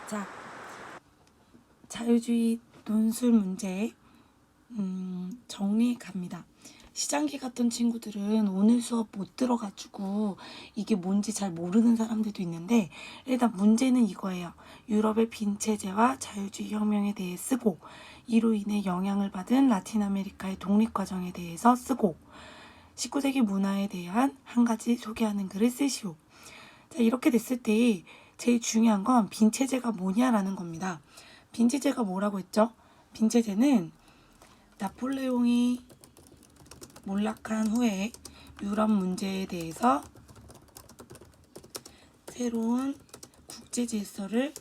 자, 자유주의 논술 문제 정리 갑니다. 시장기 갔던 친구들은 오늘 수업 못 들어가지고 이게 뭔지 잘 모르는 사람들도 있는데, 일단 문제는 이거예요. 유럽의 빈체제와 자유주의 혁명에 대해 쓰고, 이로 인해 영향을 받은 라틴 아메리카의 독립과정에 대해서 쓰고, 19세기 문화에 대한 한 가지 소개하는 글을 쓰시오. 자, 이렇게 됐을 때 제일 중요한 건 빈체제가 뭐냐라는 겁니다. 빈체제가 뭐라고 했죠? 빈체제는 나폴레옹이 몰락한 후에 유럽 문제에 대해서 새로운 국제 질서를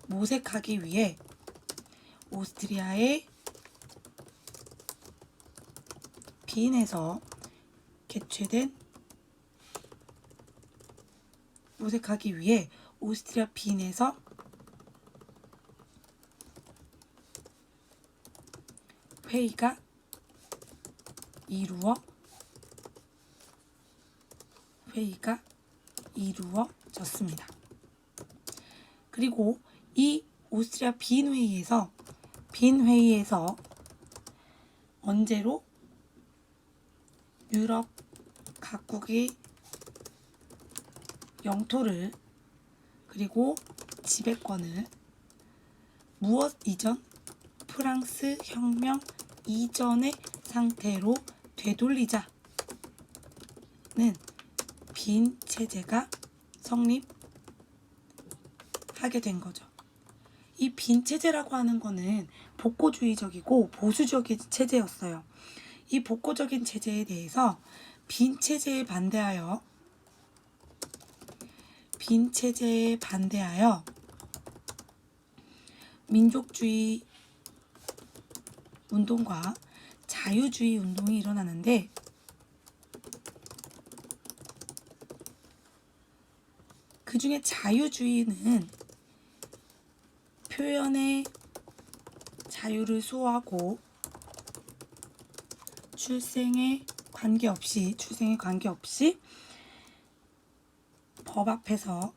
모색하기 위해 오스트리아의 빈에서 개최된 모색하기 위해 오스트리아 빈에서 회의가 이루어졌습니다. 그리고 이 오스트리아 빈 회의에서 언제로 유럽 각국의 영토를 그리고 지배권을 무엇 이전? 프랑스 혁명 이전의 상태로 되돌리자는 빈 체제가 성립하게 된 거죠. 이 빈 체제라고 하는 거는 복고주의적이고 보수적인 체제였어요. 이 복고적인 체제에 대해서 빈 체제에 반대하여 민족주의 운동과 자유주의 운동이 일어나는데, 그 중에 자유주의는 표현의 자유를 수호하고 출생에 관계없이 법 앞에서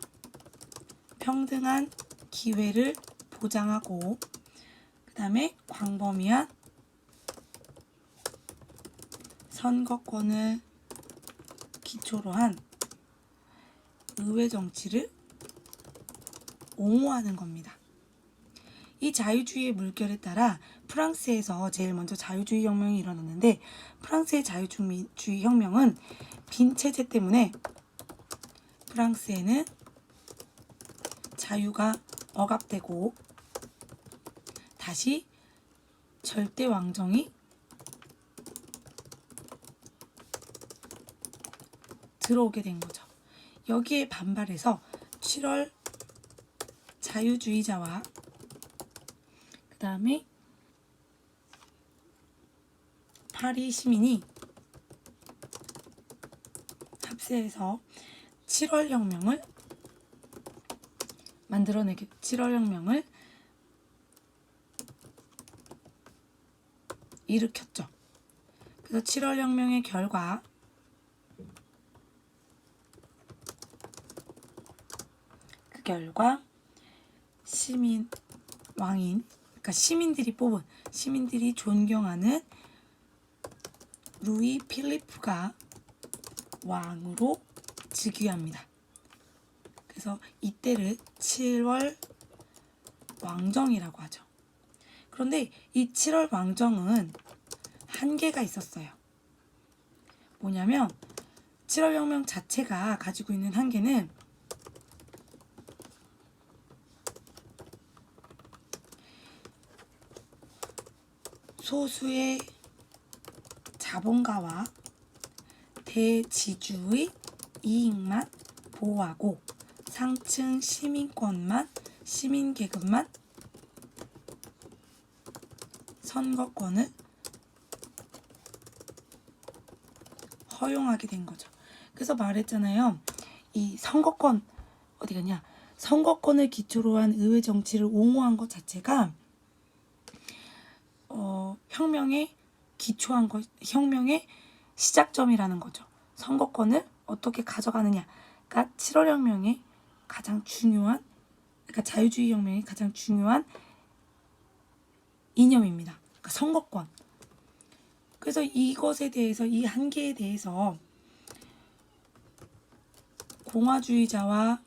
평등한 기회를 보장하고, 그 다음에 광범위한 선거권을 기초로 한 의회 정치를 옹호하는 겁니다. 이 자유주의의 물결에 따라 프랑스에서 제일 먼저 자유주의 혁명이 일어났는데, 프랑스의 자유주의 혁명은 빈 체제 때문에 프랑스에는 자유가 억압되고 다시 절대 왕정이 들어오게 된 거죠. 여기에 반발해서 7월 자유주의자와 그 다음에 파리 시민이 합세해서 7월 혁명을 일으켰죠. 그래서 7월 혁명의 결과 그러니까 시민들이 존경하는 루이 필리프가 왕으로 즉위합니다. 그래서 이때를 7월 왕정이라고 하죠. 그런데 이 7월 왕정은 한계가 있었어요. 뭐냐면 7월 혁명 자체가 가지고 있는 한계는 소수의 자본가와 대지주의 이익만 보호하고 상층 시민계급만 선거권을 허용하게 된 거죠. 그래서 말했잖아요. 이 선거권 어디 갔냐? 선거권을 기초로 한 의회 정치를 옹호한 것 자체가 혁명의 시작점이라는 거죠. 선거권을 어떻게 가져가느냐. 그러니까 7월 혁명의 가장 중요한, 그러니까 자유주의 혁명의 가장 중요한 이념입니다. 그러니까 선거권. 그래서 이것에 대해서, 이 한계에 대해서 공화주의자는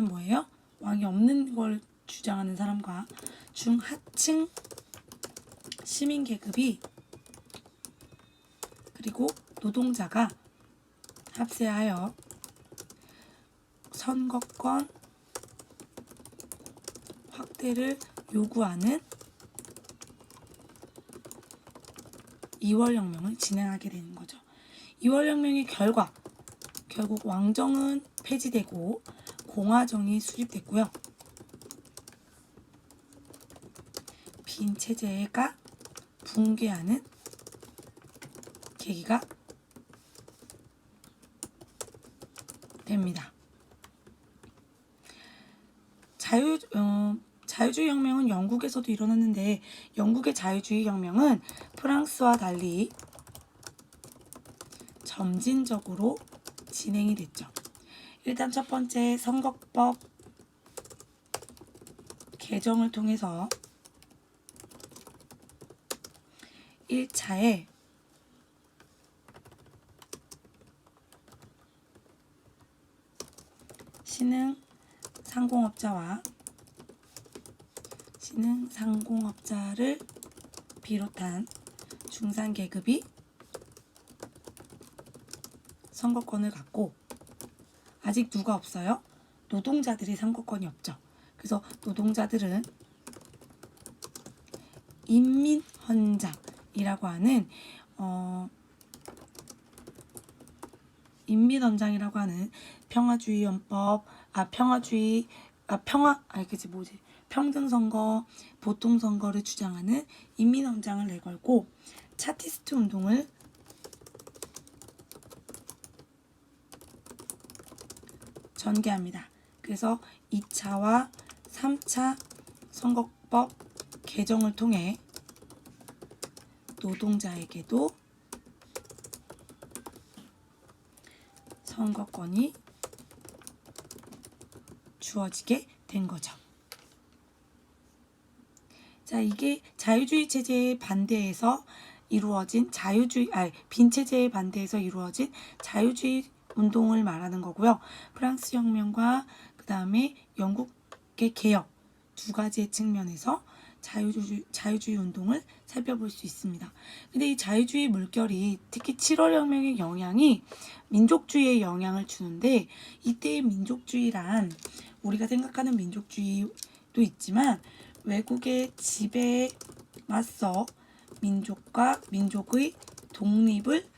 뭐예요? 왕이 없는 걸 주장하는 사람과 중하층 시민 계급이 그리고 노동자가 합세하여 선거권 확대를 요구하는 2월 혁명을 진행하게 되는 거죠. 2월 혁명의 결국 왕정은 폐지되고 공화정이 수립됐고요. 빈 체제가 붕괴하는 계기가 됩니다. 자유주의 혁명은 영국에서도 일어났는데, 영국의 자유주의 혁명은 프랑스와 달리 점진적으로 진행이 됐죠. 일단 첫 번째, 선거법 개정을 통해서 1차에 상공업자를 비롯한 중산계급이 선거권을 갖고, 아직 누가 없어요? 노동자들이 선거권이 없죠. 그래서 노동자들은 인민헌장이라고 하는 평화주의 헌법, 평등선거, 보통선거를 주장하는 인민헌장을 내걸고 차티스트 운동을 전개합니다. 그래서 2차와 3차 선거법 개정을 통해 노동자에게도 선거권이 주어지게 된 거죠. 자, 이게 자유주의 체제에 반대해서 이루어진 빈 체제에 반대해서 이루어진 자유주의 운동을 말하는 거고요. 프랑스 혁명과 그 다음에 영국의 개혁 두 가지의 측면에서 자유주의 운동을 살펴볼 수 있습니다. 근데 이 자유주의 물결이 특히 7월 혁명의 영향이 민족주의에 영향을 주는데, 이때의 민족주의란 우리가 생각하는 민족주의도 있지만 외국의 지배에 맞서 민족과 민족의 독립을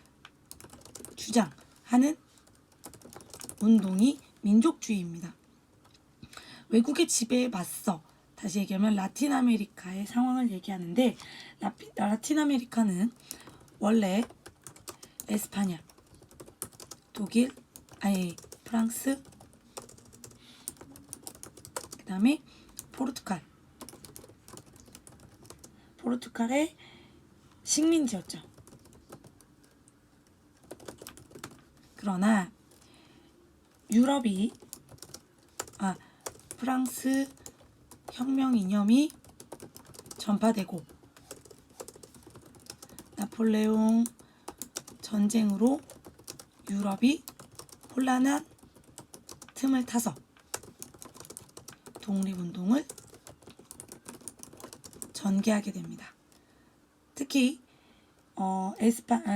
주장하는 운동이 민족주의입니다. 외국의 지배에 맞서, 다시 얘기하면 라틴 아메리카의 상황을 얘기하는데, 라틴 아메리카는 원래 에스파냐, 독일, 프랑스, 그 다음에 포르투갈의 식민지였죠. 그러나 프랑스 혁명 이념이 전파되고 나폴레옹 전쟁으로 유럽이 혼란한 틈을 타서 독립운동을 전개하게 됩니다. 특히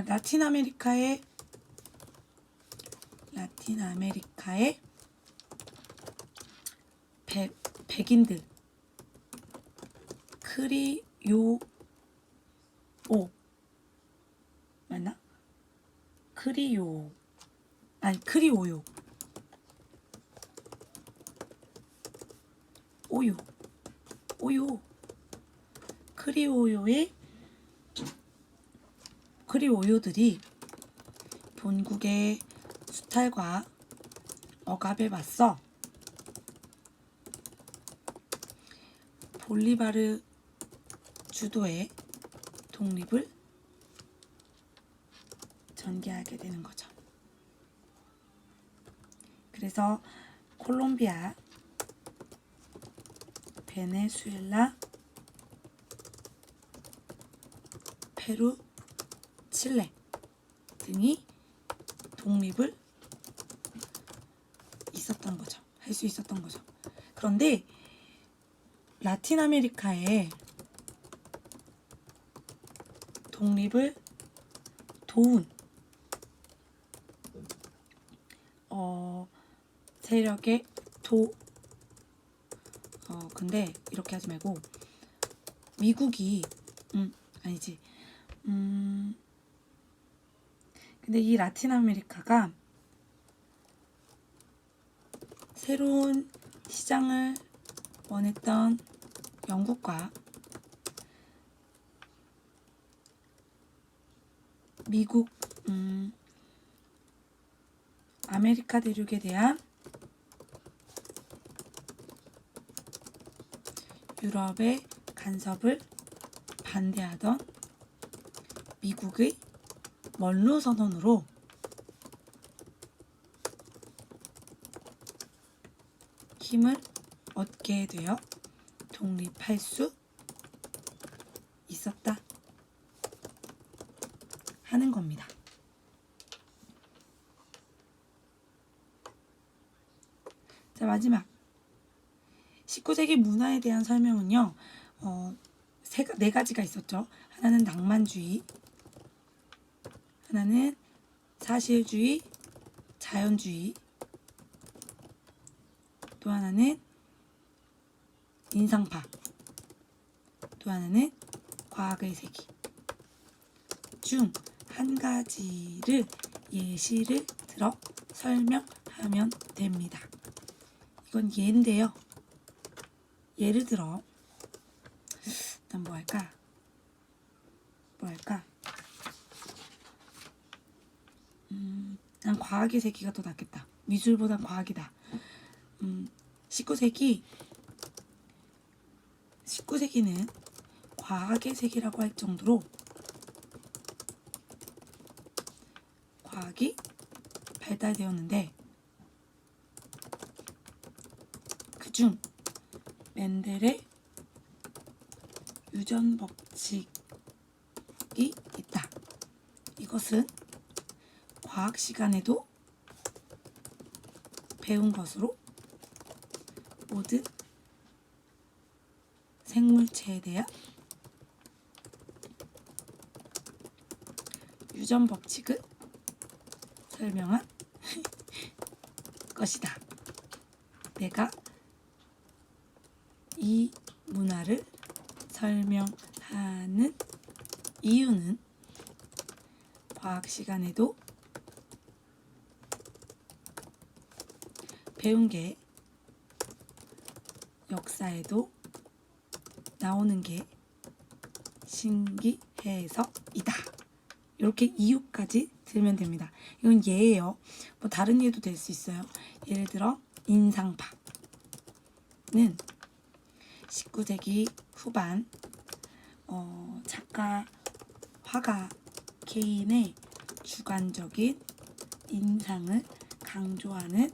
라틴 아메리카의 백인들, 크리오요 크리오요들이 본국의 수탈과 억압에 맞서 볼리바르 주도의 독립을 전개하게 되는 거죠. 그래서 콜롬비아, 베네수엘라, 페루, 칠레 등이 독립을 있었던 거죠. 할 수 있었던 거죠. 그런데 라틴 아메리카의 독립을 도운 세력의 근데 이렇게 하지 말고 미국이 아니지. 근데 이 라틴 아메리카가 새로운 시장을 원했던 영국과 미국, 아메리카 대륙에 대한 유럽의 간섭을 반대하던 미국의 먼로 선언으로 힘을 얻게 되어 독립할 수 있었다 하는 겁니다. 자, 마지막 19세기 문화에 대한 설명은요. 네 가지가 있었죠. 하나는 낭만주의, 하나는 사실주의, 자연주의, 또 하나는 인상파, 또 하나는 과학의 세계 중 한 가지를 예시를 들어 설명하면 됩니다. 이건 예인데요. 예를 들어 일단 뭐 할까? 난 과학의 세계가 더 낫겠다. 미술보단 과학이다. 19세기는 과학의 세계라고 할 정도로 과학이 발달되었는데 그중 멘델의 유전 법칙이 있다. 이것은 과학 시간에도 배운 것으로 모든 생물체에 대한 유전 법칙을 설명한 것이다. 내가 이 문화를 설명하는 이유는 과학 시간에도 배운 게 역사에도 나오는 게 신기해서이다. 이렇게 이유까지 들으면 됩니다. 이건 예예요. 뭐 다른 예도 될 수 있어요. 예를 들어 인상파는 19세기 후반 작가, 화가 개인의 주관적인 인상을 강조하는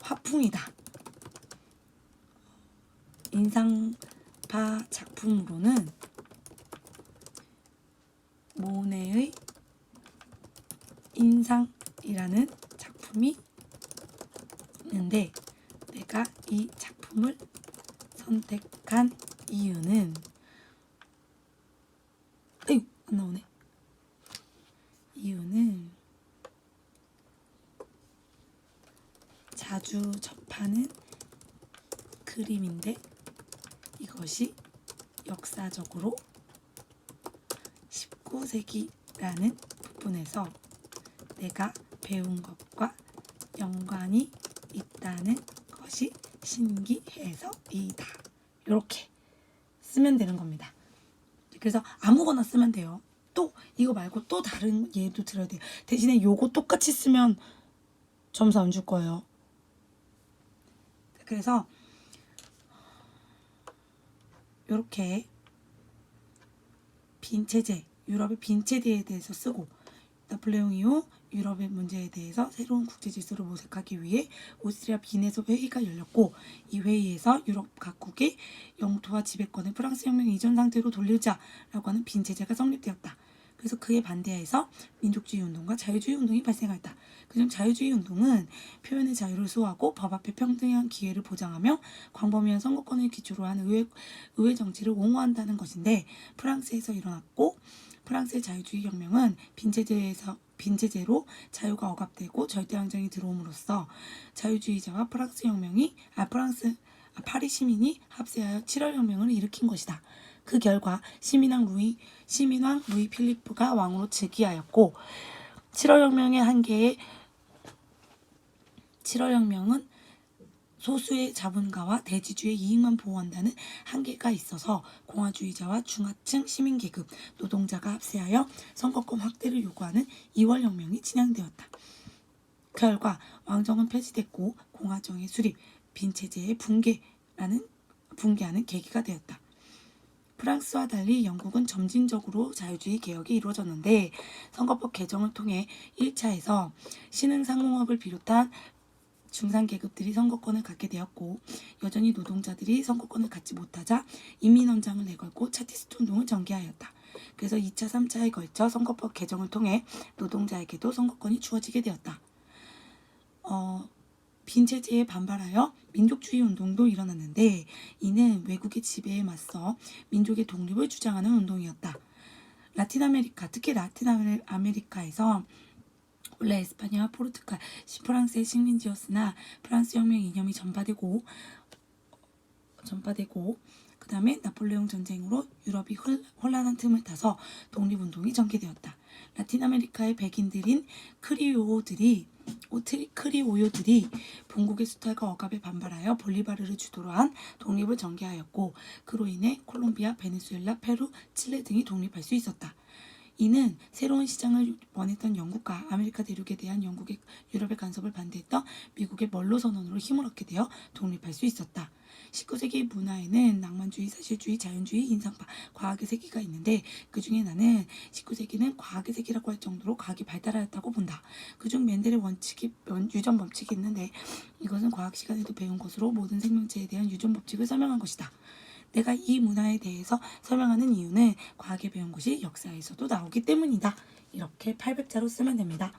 화풍이다. 인상파 작품으로는 모네의 인상이라는 작품이 있는데 내가 이 작품을 선택한 이유는 안 나오네. 이유는 자주 접하는 그림인데 이것이 역사적으로 19세기라는 부분에서 내가 배운 것과 연관이 있다는 것이 신기해서이다. 이렇게 쓰면 되는 겁니다. 그래서 아무거나 쓰면 돼요. 또 이거 말고 또 다른 예도 들어야 돼요. 대신에 요거 똑같이 쓰면 점수 안 줄 거예요. 그래서 이렇게 빈체제, 유럽의 빈체제에 대해서 쓰고 나폴레옹 이후 유럽의 문제에 대해서 새로운 국제 질서를 모색하기 위해 오스트리아 빈에서 회의가 열렸고, 이 회의에서 유럽 각국의 영토와 지배권을 프랑스 혁명 이전 상태로 돌리자라고 하는 빈 제재가 성립되었다. 그래서 그에 반대해서 민족주의 운동과 자유주의 운동이 발생했다. 그중 자유주의 운동은 표현의 자유를 수호하고 법 앞에 평등한 기회를 보장하며 광범위한 선거권을 기초로 한 의회 정치를 옹호한다는 것인데, 프랑스에서 일어났고, 프랑스의 자유주의 혁명은 빈제재로 자유가 억압되고 절대항쟁이 들어옴으로써 자유주의자와 파리 시민이 합세하여 7월 혁명을 일으킨 것이다. 그 결과 시민왕 루이 필리프가 왕으로 즉위하였고, 7월 혁명은 소수의 자본가와 대지주의 이익만 보호한다는 한계가 있어서 공화주의자와 중하층 시민계급, 노동자가 합세하여 선거권 확대를 요구하는 2월 혁명이 진행되었다. 그 결과 왕정은 폐지됐고 공화정의 수립, 빈체제의 붕괴하는 계기가 되었다. 프랑스와 달리 영국은 점진적으로 자유주의 개혁이 이루어졌는데, 선거법 개정을 통해 1차에서 신흥상공업을 비롯한 중산계급들이 선거권을 갖게 되었고, 여전히 노동자들이 선거권을 갖지 못하자 인민헌장을 내걸고 차티스트 운동을 전개하였다. 그래서 2차, 3차에 걸쳐 선거법 개정을 통해 노동자에게도 선거권이 주어지게 되었다. 빈체제에 반발하여 민족주의 운동도 일어났는데, 이는 외국의 지배에 맞서 민족의 독립을 주장하는 운동이었다. 특히 라틴 아메리카에서 원래 에스파냐와 포르투갈, 프랑스의 식민지였으나 프랑스 혁명 이념이 전파되고 그 다음에 나폴레옹 전쟁으로 유럽이 혼란한 틈을 타서 독립운동이 전개되었다. 라틴 아메리카의 백인들인 크리오요들이 본국의 수탈과 억압에 반발하여 볼리바르를 주도로 한 독립을 전개하였고, 그로 인해 콜롬비아, 베네수엘라, 페루, 칠레 등이 독립할 수 있었다. 이는 새로운 시장을 원했던 영국과 아메리카 대륙에 대한 유럽의 간섭을 반대했던 미국의 먼로 선언으로 힘을 얻게 되어 독립할 수 있었다. 19세기 문화에는 낭만주의, 사실주의, 자연주의, 인상파, 과학의 세계가 있는데, 그 중에 나는 19세기는 과학의 세계라고 할 정도로 과학이 발달하였다고 본다. 그중 멘델의 유전 법칙이 있는데, 이것은 과학 시간에도 배운 것으로 모든 생명체에 대한 유전 법칙을 설명한 것이다. 내가 이 문화에 대해서 설명하는 이유는 과학에 배운 것이 역사에서도 나오기 때문이다. 이렇게 800자로 쓰면 됩니다.